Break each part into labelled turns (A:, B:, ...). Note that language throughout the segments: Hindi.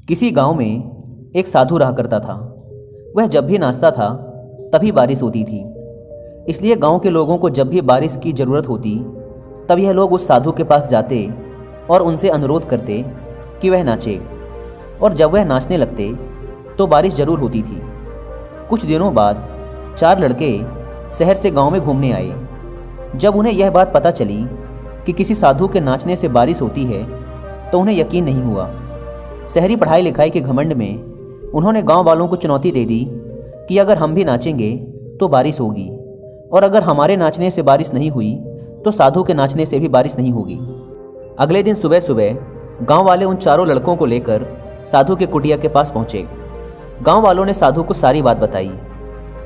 A: किसी गांव में एक साधु रहा करता था। वह जब भी नाचता था तभी बारिश होती थी। इसलिए गांव के लोगों को जब भी बारिश की ज़रूरत होती तब यह लोग उस साधु के पास जाते और उनसे अनुरोध करते कि वह नाचे, और जब वह नाचने लगते तो बारिश ज़रूर होती थी। कुछ दिनों बाद 4 लड़के शहर से गांव में घूमने आए। जब उन्हें यह बात पता चली कि किसी साधु के नाचने से बारिश होती है तो उन्हें यकीन नहीं हुआ। शहरी पढ़ाई लिखाई के घमंड में उन्होंने गांव वालों को चुनौती दे दी कि अगर हम भी नाचेंगे तो बारिश होगी, और अगर हमारे नाचने से बारिश नहीं हुई तो साधु के नाचने से भी बारिश नहीं होगी। अगले दिन सुबह सुबह गांव वाले उन चारों लड़कों को लेकर साधु के कुटिया के पास पहुंचे। गांव वालों ने साधु को सारी बात बताई।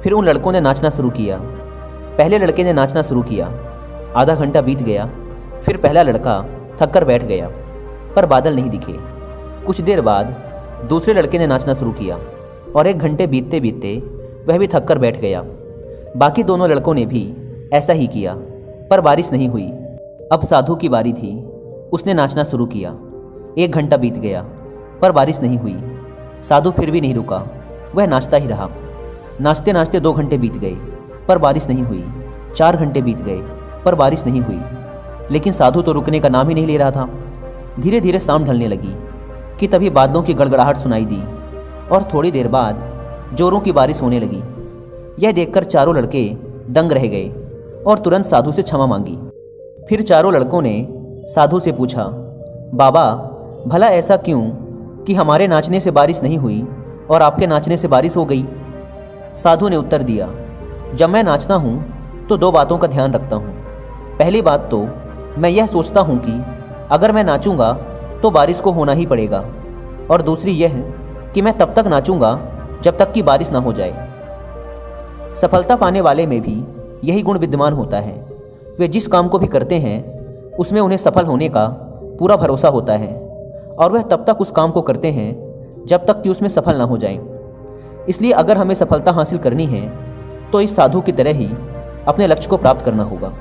A: फिर उन लड़कों ने नाचना शुरू किया। पहले लड़के ने नाचना शुरू किया। आधा घंटा बीत गया। फिर पहला लड़का थक कर बैठ गया, पर बादल नहीं दिखे। कुछ देर बाद दूसरे लड़के ने नाचना शुरू किया, और 1 घंटे बीतते बीतते वह भी थक कर बैठ गया। बाकी दोनों लड़कों ने भी ऐसा ही किया, पर बारिश नहीं हुई। अब साधु की बारी थी। उसने नाचना शुरू किया। 1 घंटा बीत गया, पर बारिश नहीं हुई। साधु फिर भी नहीं रुका, वह नाचता ही रहा। नाचते नाचते 2 घंटे बीत गए, पर बारिश नहीं हुई। 4 घंटे बीत गए, पर बारिश नहीं हुई। लेकिन साधु तो रुकने का नाम ही नहीं ले रहा था। धीरे धीरे शाम ढलने लगी कि तभी बादलों की गड़गड़ाहट सुनाई दी, और थोड़ी देर बाद जोरों की बारिश होने लगी। यह देखकर चारों लड़के दंग रह गए और तुरंत साधु से क्षमा मांगी। फिर चारों लड़कों ने साधु से पूछा, बाबा, भला ऐसा क्यों कि हमारे नाचने से बारिश नहीं हुई और आपके नाचने से बारिश हो गई? साधु ने उत्तर दिया, जब मैं नाचता हूँ तो 2 बातों का ध्यान रखता हूँ। पहली बात तो मैं यह सोचता हूँ कि अगर मैं नाचूंगा तो बारिश को होना ही पड़ेगा, और दूसरी यह कि मैं तब तक नाचूंगा जब तक कि बारिश ना हो जाए। सफलता पाने वाले में भी यही गुण विद्यमान होता है। वे जिस काम को भी करते हैं उसमें उन्हें सफल होने का पूरा भरोसा होता है, और वह तब तक उस काम को करते हैं जब तक कि उसमें सफल ना हो जाएं। इसलिए अगर हमें सफलता हासिल करनी है तो इस साधु की तरह ही अपने लक्ष्य को प्राप्त करना होगा।